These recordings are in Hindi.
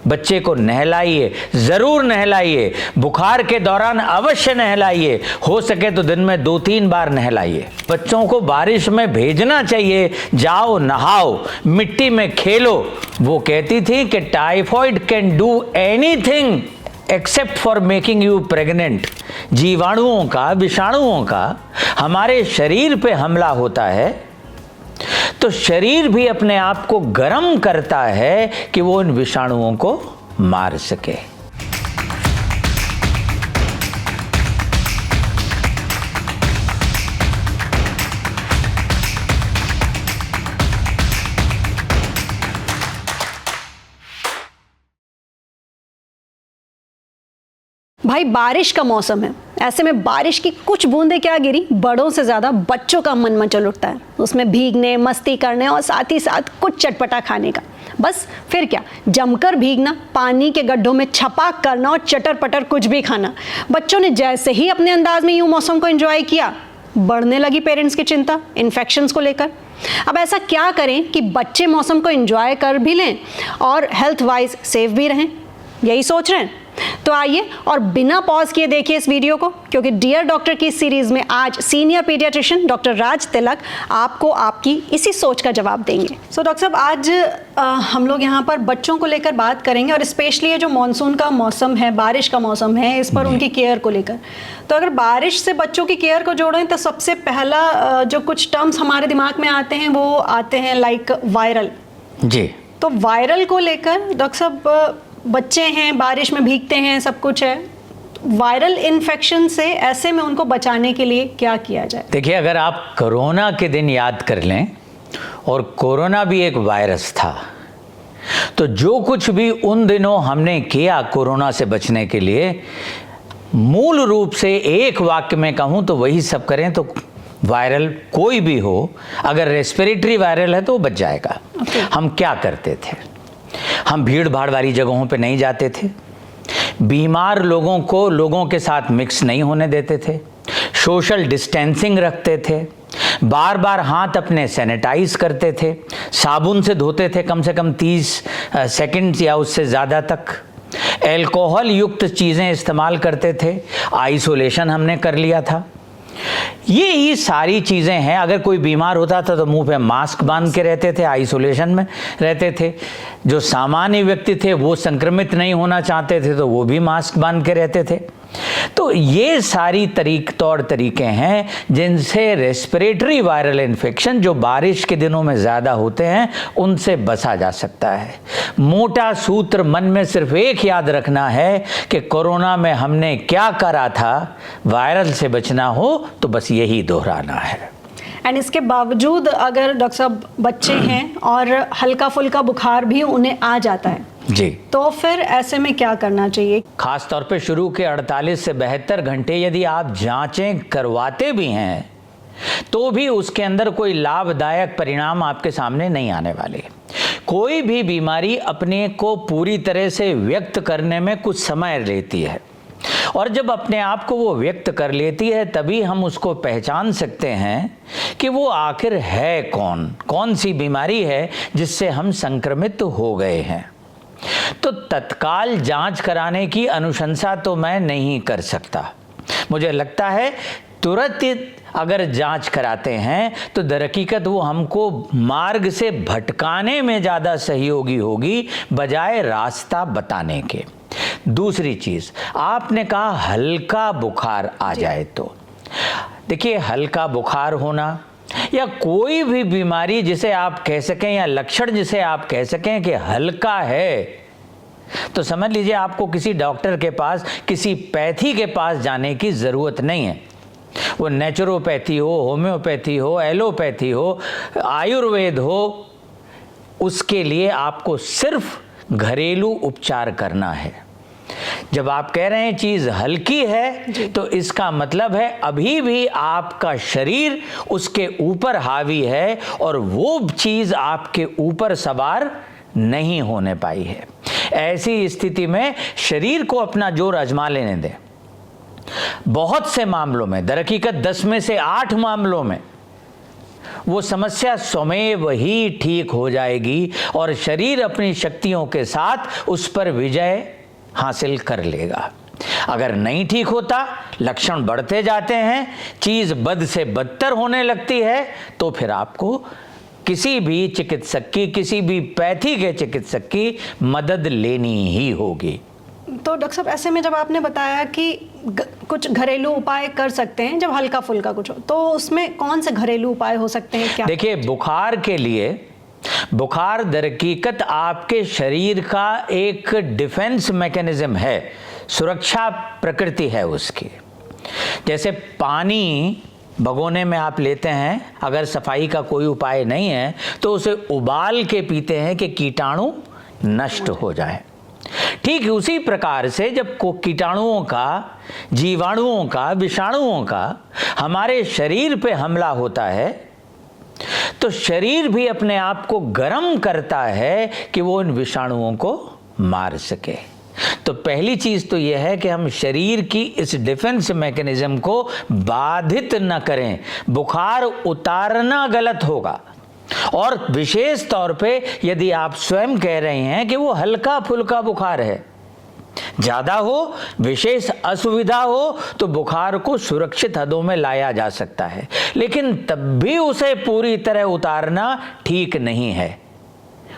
बच्चे को नहलाइए, ज़रूर नहलाइए, बुखार के दौरान अवश्य नहलाइए, हो सके तो दिन में 2-3 बार नहलाइए। बच्चों को बारिश में भेजना चाहिए, जाओ नहाओ, मिट्टी में खेलो। वो कहती थी कि typhoid can do anything except for making you pregnant. जीवाणुओं का, विषाणुओं का हमारे शरीर पे हमला होता है तो शरीर भी अपने आप को गर्म करता है कि वो इन विषाणुओं को मार सके। भाई बारिश का मौसम है, ऐसे में बारिश की कुछ बूंदें क्या गिरी, बड़ों से ज्यादा बच्चों का मन मचल उठता है। उसमें भीगने, मस्ती करने और साथ ही साथ कुछ चटपटा खाने का। बस फिर क्या, जमकर भीगना, पानी के गड्ढों में छपाक करना और चटर पटर कुछ भी खाना। बच्चों ने जैसे ही अपने अंदाज में यूं मौसम को एंजॉय किया, बढ़ने लगी पेरेंट्स की चिंता इन्फेक्शंस को लेकर। अब ऐसा क्या करें कि बच्चे मौसम को एंजॉय कर भी लें और हेल्थ वाइज सेफ भी रहें, यही सोच रहे हैं? तो आइए और बिना पॉज किए देखिए इस वीडियो को, क्योंकि डियर डॉक्टर की सीरीज में आज senior paediatrician doctor Raj Tilak आपको आपकी इसी सोच का जवाब देंगे। सो डॉक्टर साहब, आज हम लोग यहाँ पर बच्चों को लेकर बात करेंगे और स्पेशली ये जो मानसून का मौसम है, बारिश का मौसम है, इस पर उनकी केयर को लेकर। तो अगर बारिश से बच्चों की केयर को जोड़ें तो सबसे पहला जो कुछ टर्म्स हमारे दिमाग में आते हैं वो आते हैं लाइक वायरल। जी, तो वायरल को लेकर डॉक्टर साहब, बच्चे हैं, बारिश में भीगते हैं, सब कुछ है, वायरल इन्फेक्शन से ऐसे में उनको बचाने के लिए क्या किया जाए? देखिए, अगर आप कोरोना के दिन याद कर लें, और कोरोना भी एक वायरस था, तो जो कुछ भी उन दिनों हमने किया कोरोना से बचने के लिए, मूल रूप से एक वाक्य में कहूँ तो वही सब करें तो वायरल कोई भी हो, अगर रेस्पिरेटरी वायरल है तो वो बच जाएगा। हम क्या करते थे? हम भीड़ भाड़ वाली जगहों पे नहीं जाते थे, बीमार लोगों को लोगों के साथ मिक्स नहीं होने देते थे, सोशल डिस्टेंसिंग रखते थे, बार बार हाथ अपने सैनिटाइज करते थे, साबुन से धोते थे कम से कम 30 सेकंड या उससे ज़्यादा तक, अल्कोहल युक्त चीज़ें इस्तेमाल करते थे, आइसोलेशन हमने कर लिया था। ये ही सारी चीज़ें हैं। अगर कोई बीमार होता था तो मुंह पे मास्क बांध के रहते थे, आइसोलेशन में रहते थे। जो सामान्य व्यक्ति थे वो संक्रमित नहीं होना चाहते थे तो वो भी मास्क बांध के रहते थे। तो ये सारी तौर तरीके हैं जिनसे रेस्पिरेटरी वायरल इन्फेक्शन जो बारिश के दिनों में ज़्यादा होते हैं उनसे बचा जा सकता है। मोटा सूत्र मन में सिर्फ एक याद रखना है कि कोरोना में हमने क्या करा था, वायरल से बचना हो तो बस यही दोहराना है। एंड इसके बावजूद अगर डॉक्टर साहब बच्चे हैं और हल्का फुल्का बुखार भी उन्हें आ जाता है जी, तो फिर ऐसे में क्या करना चाहिए? खास तौर पे शुरू के 48 से 72 घंटे यदि आप जांचें करवाते भी हैं तो भी उसके अंदर कोई लाभदायक परिणाम आपके सामने नहीं आने वाले। कोई भी बीमारी अपने को पूरी तरह से व्यक्त करने में कुछ समय लेती है, और जब अपने आप को वो व्यक्त कर लेती है तभी हम उसको पहचान सकते हैं कि वो आखिर है कौन सी बीमारी है जिससे हम संक्रमित हो गए हैं। तो तत्काल जांच कराने की अनुशंसा तो मैं नहीं कर सकता। मुझे लगता है तुरंत अगर जांच कराते हैं तो दरहकीकत वो हमको मार्ग से भटकाने में ज़्यादा सहयोगी होगी बजाय रास्ता बताने के। दूसरी चीज़, आपने कहा हल्का बुखार आ जाए तो देखिए, हल्का बुखार होना या कोई भी बीमारी जिसे आप कह सकें या लक्षण जिसे आप कह सकें कि हल्का है, तो समझ लीजिए आपको किसी डॉक्टर के पास, किसी पैथी के पास जाने की ज़रूरत नहीं है। वो नेचुरोपैथी हो, होम्योपैथी हो, एलोपैथी हो, आयुर्वेद हो, उसके लिए आपको सिर्फ घरेलू उपचार करना है। जब आप कह रहे हैं चीज़ हल्की है तो इसका मतलब है अभी भी आपका शरीर उसके ऊपर हावी है और वो चीज़ आपके ऊपर सवार नहीं होने पाई है। ऐसी स्थिति में शरीर को अपना जोर आजमा लेने दें। बहुत से मामलों में, दरहकीकत 10 में से 8 मामलों में वो समस्या स्वमेव ही ठीक हो जाएगी और शरीर अपनी शक्तियों के साथ उस पर विजय हासिल कर लेगा। अगर नहीं ठीक होता, लक्षण बढ़ते जाते हैं, चीज बद से बदतर होने लगती है, तो फिर आपको किसी भी चिकित्सक की, किसी भी पैथी के चिकित्सक की मदद लेनी ही होगी। तो डॉक्टर साहब, ऐसे में जब आपने बताया कि कुछ घरेलू उपाय कर सकते हैं जब हल्का फुल्का कुछ हो, तो उसमें कौन से घरेलू उपाय हो सकते हैं? क्या देखिए, बुखार के लिए, बुखार दरहकीकत आपके शरीर का एक डिफेंस मैकेनिज्म है, सुरक्षा प्रकृति है उसकी। जैसे पानी भगोने में आप लेते हैं, अगर सफाई का कोई उपाय नहीं है तो उसे उबाल के पीते हैं कि कीटाणु नष्ट हो जाए। ठीक उसी प्रकार से जब कीटाणुओं का, जीवाणुओं का, विषाणुओं का हमारे शरीर पे हमला होता है, तो शरीर भी अपने आप को गर्म करता है कि वो इन विषाणुओं को मार सके। तो पहली चीज तो यह है कि हम शरीर की इस डिफेंस मैकेनिज्म को बाधित न करें। बुखार उतारना गलत होगा, और विशेष तौर पे यदि आप स्वयं कह रहे हैं कि वो हल्का फुल्का बुखार है, ज्यादा हो, विशेष असुविधा हो, तो बुखार को सुरक्षित हदों में लाया जा सकता है, लेकिन तब भी उसे पूरी तरह उतारना ठीक नहीं है।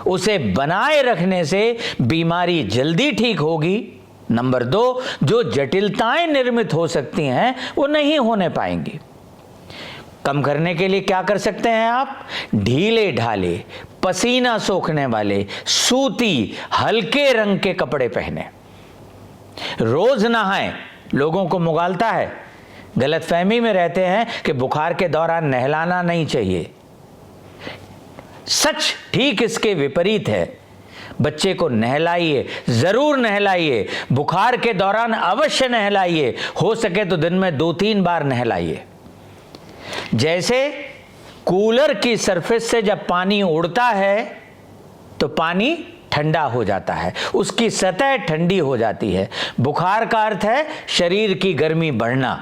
उसे बनाए रखने से बीमारी जल्दी ठीक होगी। नंबर 2, जो जटिलताएं निर्मित हो सकती हैं वो नहीं होने पाएंगी। कम करने के लिए क्या कर सकते हैं आप? ढीले ढाले, पसीना सोखने वाले, सूती, हल्के रंग के कपड़े पहने, रोज नहाएं। लोगों को मुगालता है, गलतफहमी में रहते हैं कि बुखार के दौरान नहलाना नहीं चाहिए। सच ठीक इसके विपरीत है। बच्चे को नहलाइए, जरूर नहलाइए, बुखार के दौरान अवश्य नहलाइए, हो सके तो दिन में 2-3 बार नहलाइए। जैसे कूलर की सरफेस से जब पानी उड़ता है तो पानी ठंडा हो जाता है, उसकी सतह ठंडी हो जाती है। बुखार का अर्थ है शरीर की गर्मी बढ़ना।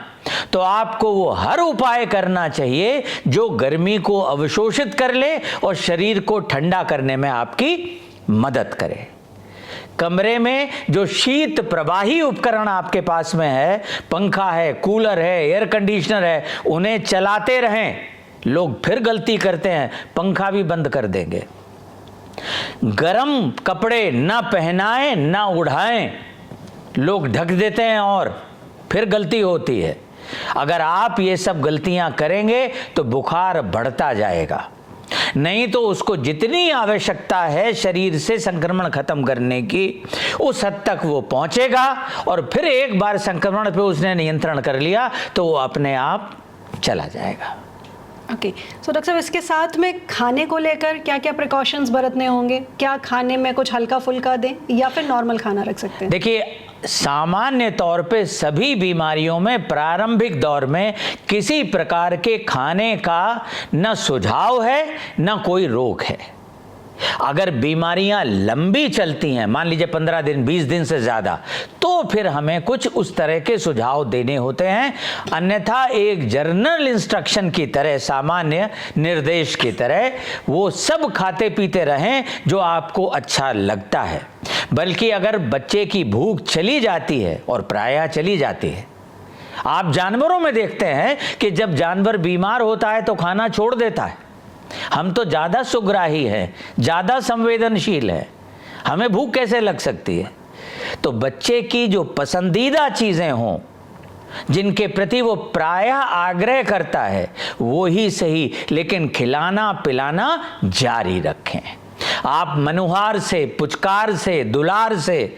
तो आपको वो हर उपाय करना चाहिए जो गर्मी को अवशोषित कर ले और शरीर को ठंडा करने में आपकी मदद करे। कमरे में जो शीत प्रवाही उपकरण आपके पास में है, पंखा है, कूलर है, एयर कंडीशनर है, उन्हें चलाते रहें। लोग फिर गलती करते हैं, पंखा भी बंद कर देंगे। गरम कपड़े ना पहनाएं ना उड़ाएं, लोग ढक देते हैं और फिर गलती होती है। अगर आप ये सब गलतियां करेंगे तो बुखार बढ़ता जाएगा, नहीं तो उसको जितनी आवश्यकता है शरीर से संक्रमण खत्म करने की, उस हद तक वो पहुंचेगा, और फिर एक बार संक्रमण पे उसने नियंत्रण कर लिया तो वो अपने आप चला जाएगा। ओके, सो डॉक्टर साहब, इसके साथ में खाने को लेकर क्या क्या प्रिकॉशंस बरतने होंगे? क्या खाने में कुछ हल्का फुल्का दें या फिर नॉर्मल खाना रख सकते हैं? देखिए, सामान्य तौर पे सभी बीमारियों में प्रारंभिक दौर में किसी प्रकार के खाने का न सुझाव है न कोई रोक है। अगर बीमारियां लंबी चलती हैं, मान लीजिए 15 दिन, 20 दिन से ज़्यादा, तो फिर हमें कुछ उस तरह के सुझाव देने होते हैं। अन्यथा एक जर्नल इंस्ट्रक्शन की तरह, सामान्य निर्देश की तरह वो सब खाते पीते रहें जो आपको अच्छा लगता है। बल्कि अगर बच्चे की भूख चली जाती है, और प्रायः चली जाती है, आप जानवरों में देखते हैं कि जब जानवर बीमार होता है तो खाना छोड़ देता है। हम तो ज़्यादा सुग्राही हैं, ज़्यादा संवेदनशील हैं, हमें भूख कैसे लग सकती है? तो बच्चे की जो पसंदीदा चीज़ें हों, जिनके प्रति वो प्रायः आग्रह करता है, वो ही सही, लेकिन खिलाना पिलाना जारी रखें। आप मनुहार से, पुचकार से, दुलार से,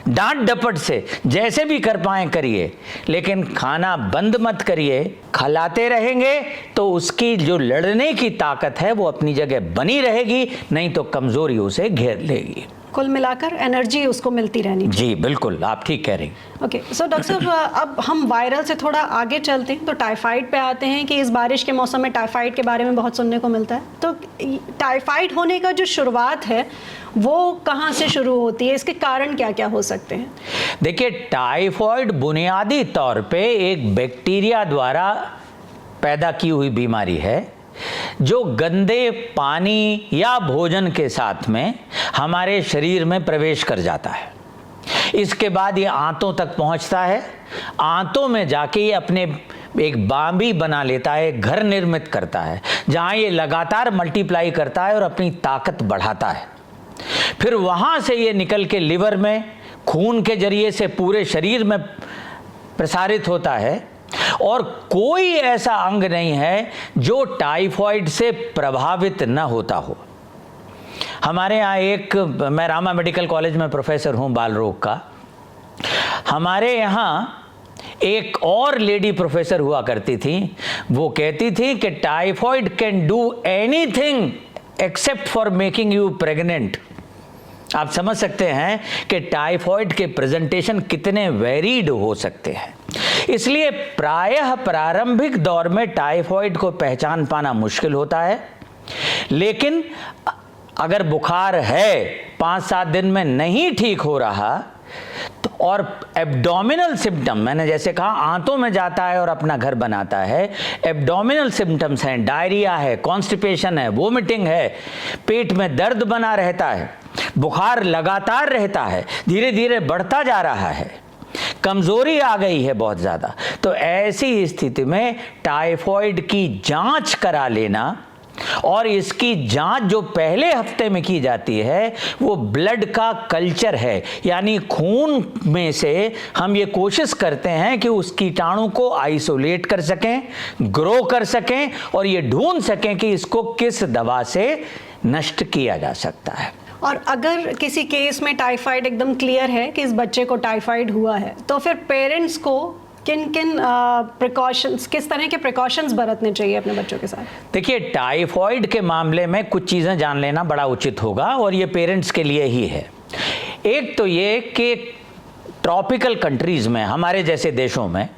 डांट डपट से, जैसे भी कर पाएं करिए, लेकिन खाना बंद मत करिए। खिलाते रहेंगे तो उसकी जो लड़ने की ताकत है वो अपनी जगह बनी रहेगी, नहीं तो कमजोरी उसे घेर लेगी। कुल मिलाकर एनर्जी उसको मिलती रहनी चाहिए। जी बिल्कुल, आप ठीक कह रही हैं। ओके, सो डॉक्टर साहब, अब हम वायरल से थोड़ा आगे चलते हैं तो टाइफाइड पे आते हैं कि इस बारिश के मौसम में टाइफाइड के बारे में बहुत सुनने को मिलता है। तो टाइफाइड होने का जो शुरुआत है वो कहाँ से शुरू होती है? इसके कारण क्या क्या हो सकते हैं? देखिए, टाइफाइड बुनियादी तौर पे एक बैक्टीरिया द्वारा पैदा की हुई बीमारी है, जो गंदे पानी या भोजन के साथ में हमारे शरीर में प्रवेश कर जाता है। इसके बाद ये आंतों तक पहुंचता है, आंतों में जाके ये अपने एक बांबी बना लेता है, एक घर निर्मित करता है, जहां ये लगातार मल्टीप्लाई करता है और अपनी ताकत बढ़ाता है। फिर वहां से ये निकल के लिवर में खून के जरिए से पूरे शरीर में प्रसारित होता है, और कोई ऐसा अंग नहीं है जो टाइफॉइड से प्रभावित न होता हो। हमारे यहाँ मैं रामा मेडिकल कॉलेज में प्रोफेसर हूँ बाल रोग का। हमारे यहाँ एक और लेडी प्रोफेसर हुआ करती थी, वो कहती थी कि typhoid can do anything except for making you pregnant. आप समझ सकते हैं कि टाइफॉइड के प्रेजेंटेशन कितने वेरीड हो सकते हैं। इसलिए प्रायः प्रारंभिक दौर में टाइफॉइड को पहचान पाना मुश्किल होता है, लेकिन अगर बुखार है 5-7 दिन में नहीं ठीक हो रहा तो, और एब्डोमिनल सिम्टम, मैंने जैसे कहा आंतों में जाता है और अपना घर बनाता है, एब्डोमिनल सिम्टम्स हैं, डायरिया है, कॉन्स्टिपेशन है, वोमिटिंग है, पेट में दर्द बना रहता है, बुखार लगातार रहता है, धीरे धीरे बढ़ता जा रहा है, कमजोरी आ गई है बहुत ज़्यादा, तो ऐसी स्थिति में टाइफॉइड की जांच करा लेना, और इसकी जांच जो पहले हफ्ते में की जाती है वो ब्लड का कल्चर है, यानी खून में से हम ये कोशिश करते हैं कि उस कीटाणु को आइसोलेट कर सकें, ग्रो कर सकें, और ये ढूंढ सकें कि इसको किस दवा से नष्ट किया जा सकता है। और अगर किसी केस में टाइफाइड एकदम क्लियर है कि इस बच्चे को टाइफाइड हुआ है, तो फिर पेरेंट्स को किन किन प्रिकॉशंस, किस तरह के प्रिकॉशंस बरतने चाहिए अपने बच्चों के साथ? देखिए, टाइफॉइड के मामले में कुछ चीज़ें जान लेना बड़ा उचित होगा, और ये पेरेंट्स के लिए ही है। एक तो ये कि ट्रॉपिकल कंट्रीज़ में, हमारे जैसे देशों में,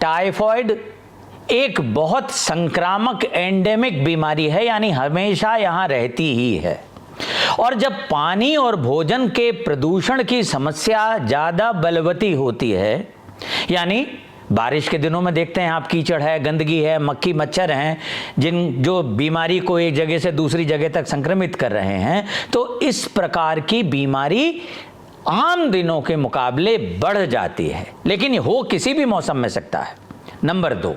टाइफॉइड एक बहुत संक्रामक एंडेमिक बीमारी है, यानी हमेशा यहाँ रहती ही है। और जब पानी और भोजन के प्रदूषण की समस्या ज़्यादा बलवती होती है, यानी बारिश के दिनों में देखते हैं आप, कीचड़ है, गंदगी है, मक्खी मच्छर हैं, जो बीमारी को एक जगह से दूसरी जगह तक संक्रमित कर रहे हैं, तो इस प्रकार की बीमारी आम दिनों के मुकाबले बढ़ जाती है, लेकिन ये हो किसी भी मौसम में सकता है। नंबर 2,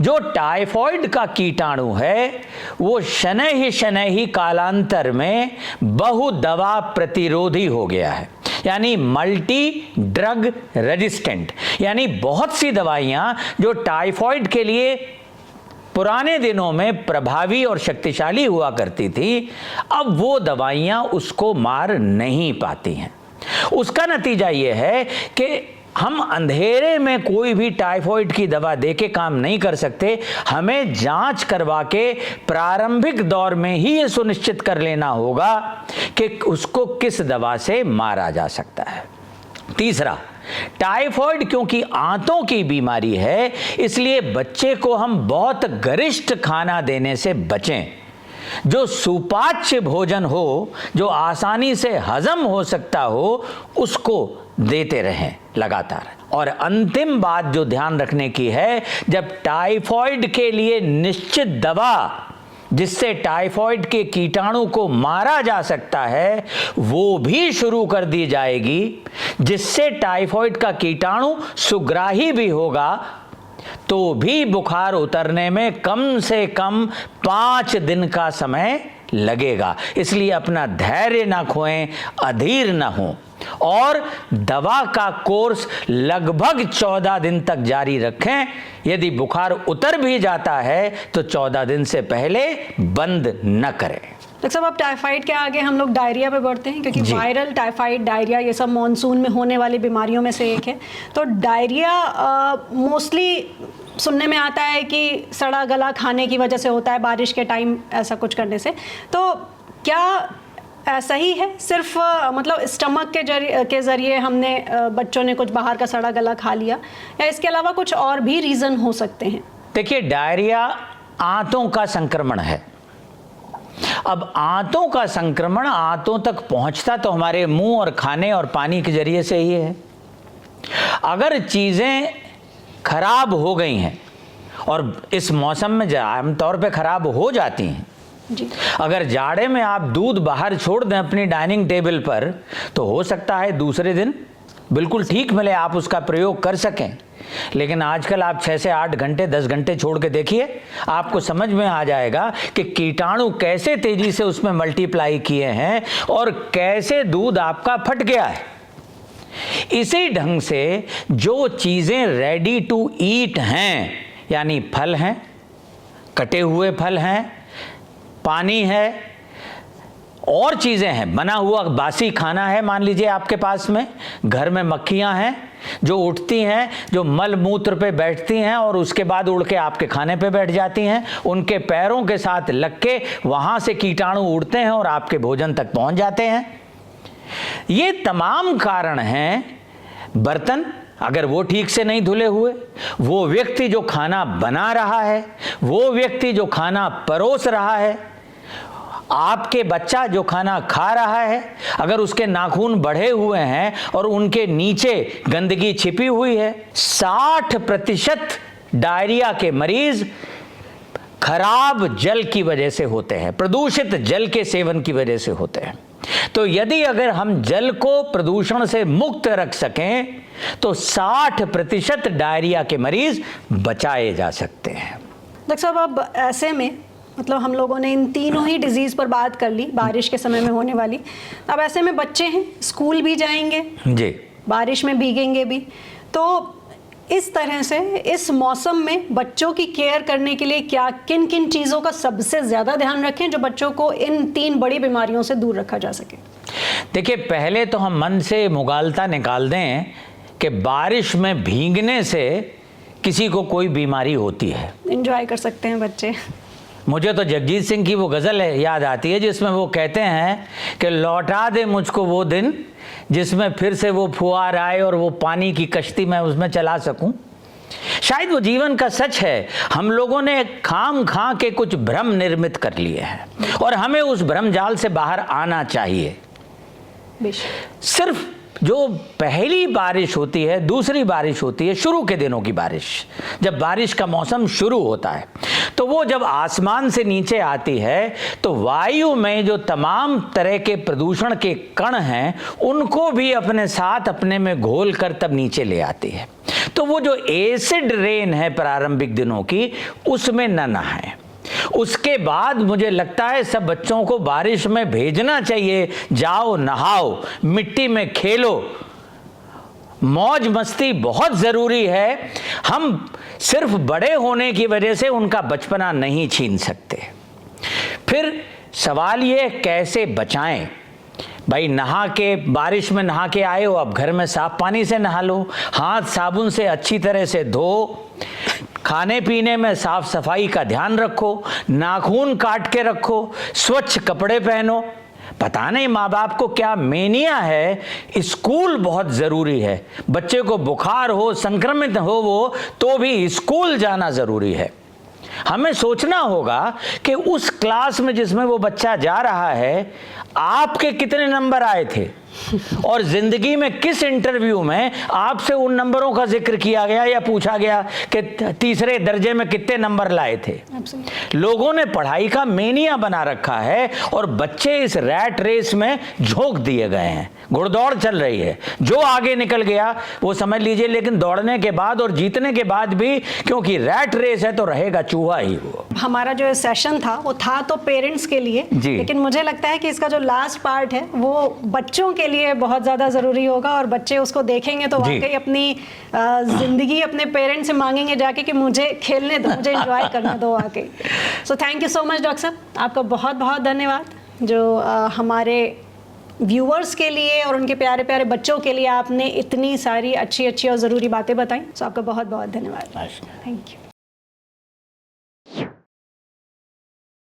जो टाइफॉइड का कीटाणु है वो शनैः ही कालांतर में बहुदवा प्रतिरोधी हो गया है, यानी मल्टी ड्रग रेजिस्टेंट, यानी बहुत सी दवाइयां जो टाइफॉइड के लिए पुराने दिनों में प्रभावी और शक्तिशाली हुआ करती थी, अब वो दवाइयां उसको मार नहीं पाती हैं। उसका नतीजा ये है कि हम अंधेरे में कोई भी टाइफॉइड की दवा देके काम नहीं कर सकते, हमें जांच करवा के प्रारंभिक दौर में ही ये सुनिश्चित कर लेना होगा कि उसको किस दवा से मारा जा सकता है। तीसरा, टाइफॉइड क्योंकि आंतों की बीमारी है, इसलिए बच्चे को हम बहुत गरिष्ठ खाना देने से बचें। जो सुपाच्य भोजन हो, जो आसानी से हजम हो सकता हो, उसको देते रहें लगातार। और अंतिम बात जो ध्यान रखने की है, जब टाइफॉइड के लिए निश्चित दवा जिससे टाइफॉइड के कीटाणु को मारा जा सकता है वो भी शुरू कर दी जाएगी, जिससे टाइफॉइड का कीटाणु सुग्राही भी होगा, तो भी बुखार उतरने में कम से कम 5 दिन का समय लगेगा। इसलिए अपना धैर्य ना खोएं, अधीर ना हों, और दवा का कोर्स लगभग 14 दिन तक जारी रखें। यदि बुखार उतर भी जाता है तो 14 दिन से पहले बंद न करें। डॉक्टर साहब, अब टाइफाइड के आगे हम लोग डायरिया पे बढ़ते हैं, क्योंकि वायरल टाइफाइड, डायरिया, ये सब मॉनसून में होने वाली बीमारियों में से एक है। तो डायरिया मोस्टली सुनने में आता है कि सड़ा गला खाने की वजह से होता है, बारिश के टाइम ऐसा कुछ करने से। तो क्या सही है सिर्फ मतलब स्टमक के जरिए हमने बच्चों ने कुछ बाहर का सड़ा गला खा लिया, या इसके अलावा कुछ और भी रीज़न हो सकते हैं? देखिए, डायरिया आंतों का संक्रमण है। अब आंतों का संक्रमण आंतों तक पहुंचता तो हमारे मुंह और खाने और पानी के जरिए से ही है। अगर चीज़ें खराब हो गई हैं और इस मौसम में आमतौर पे खराब हो जाती हैं। जी। अगर जाड़े में आप दूध बाहर छोड़ दें अपनी डाइनिंग टेबल पर, तो हो सकता है दूसरे दिन बिल्कुल ठीक मिले, आप उसका प्रयोग कर सकें। लेकिन आजकल आप 6 से 8 घंटे 10 घंटे छोड़ के देखिए, आपको समझ में आ जाएगा कि कीटाणु कैसे तेजी से उसमें मल्टीप्लाई किए हैं और कैसे दूध आपका फट गया है। इसी ढंग से जो चीज़ें रेडी टू ईट हैं, यानी फल हैं, कटे हुए फल हैं, पानी है, और चीज़ें हैं, बना हुआ बासी खाना है, मान लीजिए आपके पास में घर में मक्खियां हैं जो उठती हैं, जो मल मूत्र पे बैठती हैं और उसके बाद उड़ के आपके खाने पे बैठ जाती हैं, उनके पैरों के साथ लग के वहाँ से कीटाणु उड़ते हैं और आपके भोजन तक पहुँच जाते हैं। ये तमाम कारण हैं। बर्तन अगर वो ठीक से नहीं धुले हुए, वो व्यक्ति जो खाना बना रहा है, वो व्यक्ति जो खाना परोस रहा है, आपके बच्चा जो खाना खा रहा है, अगर उसके नाखून बढ़े हुए हैं और उनके नीचे गंदगी छिपी हुई है, 60% डायरिया के मरीज खराब जल की वजह से होते हैं, प्रदूषित जल के सेवन की वजह से होते हैं। तो यदि अगर हम जल को प्रदूषण से मुक्त रख सकें तो 60% डायरिया के मरीज बचाए जा सकते हैं। डॉक्टर साहब, अब ऐसे में मतलब हम लोगों ने इन तीनों ही डिजीज़ पर बात कर ली, बारिश के समय में होने वाली। अब ऐसे में बच्चे हैं, स्कूल भी जाएंगे जी, बारिश में भीगेंगे भी, तो इस तरह से इस मौसम में बच्चों की केयर करने के लिए क्या किन किन चीज़ों का सबसे ज़्यादा ध्यान रखें जो बच्चों को इन 3 बड़ी बीमारियों से दूर रखा जा सके? देखिए, पहले तो हम मन से मुगालता निकाल दें कि बारिश में भीगने से किसी को कोई बीमारी होती है। एंजॉय कर सकते हैं बच्चे। मुझे तो जगजीत सिंह की वो गज़ल याद आती है जिसमें वो कहते हैं कि लौटा दे मुझको वो दिन जिसमें फिर से वो फुहार आए और वो पानी की कश्ती मैं उसमें चला सकूं। शायद वो जीवन का सच है। हम लोगों ने खाम खा के कुछ भ्रम निर्मित कर लिए हैं और हमें उस भ्रम जाल से बाहर आना चाहिए। सिर्फ जो पहली बारिश होती है, दूसरी बारिश होती है, शुरू के दिनों की बारिश, जब बारिश का मौसम शुरू होता है, तो वो जब आसमान से नीचे आती है तो वायु में जो तमाम तरह के प्रदूषण के कण हैं उनको भी अपने साथ अपने में घोल कर तब नीचे ले आती है। तो वो जो एसिड रेन है प्रारंभिक दिनों की, उसमें न नहाएं। उसके बाद मुझे लगता है सब बच्चों को बारिश में भेजना चाहिए। जाओ, नहाओ, मिट्टी में खेलो, मौज मस्ती बहुत ज़रूरी है। हम सिर्फ बड़े होने की वजह से उनका बचपना नहीं छीन सकते। फिर सवाल ये कैसे बचाएं। भाई, नहा के बारिश में नहा के आए हो, अब घर में साफ पानी से नहा लो, हाथ साबुन से अच्छी तरह से धो, खाने पीने में साफ सफाई का ध्यान रखो, नाखून काट के रखो, स्वच्छ कपड़े पहनो। पता नहीं माँ बाप को क्या मेनिया है, स्कूल बहुत ज़रूरी है। बच्चे को बुखार हो, संक्रमित हो वो, तो भी स्कूल जाना ज़रूरी है। हमें सोचना होगा कि उस क्लास में जिसमें वो बच्चा जा रहा है, आपके कितने नंबर आए थे और जिंदगी में किस इंटरव्यू में आपसे उन नंबरों का जिक्र किया गया या पूछा गया कि तीसरे दर्जे में कितने नंबर लाए थे। लोगों ने पढ़ाई का मेनिया बना रखा है और बच्चे इस रैट रेस में झोंक दिए गए हैं। घुड़दौड़ चल रही है, जो आगे निकल गया वो समझ लीजिए, लेकिन दौड़ने के बाद और जीतने के बाद भी, क्योंकि रैट रेस है तो रहेगा चूहा ही वो। हमारा जो सेशन था वो था तो पेरेंट्स के लिए, लेकिन मुझे लगता है कि इसका जो लास्ट पार्ट है वो बच्चों के लिए बहुत ज़्यादा ज़रूरी होगा और बच्चे उसको देखेंगे तो वाकई अपनी ज़िंदगी अपने पेरेंट्स से मांगेंगे जाके कि मुझे खेलने दो, मुझे एंजॉय करने दो वाकई। So thank you so much doctor साहब, आपका बहुत बहुत धन्यवाद जो हमारे व्यूअर्स के लिए और उनके प्यारे प्यारे बच्चों के लिए आपने इतनी सारी अच्छी अच्छी और ज़रूरी बातें बताई। सो आपका बहुत बहुत धन्यवाद। Thank you.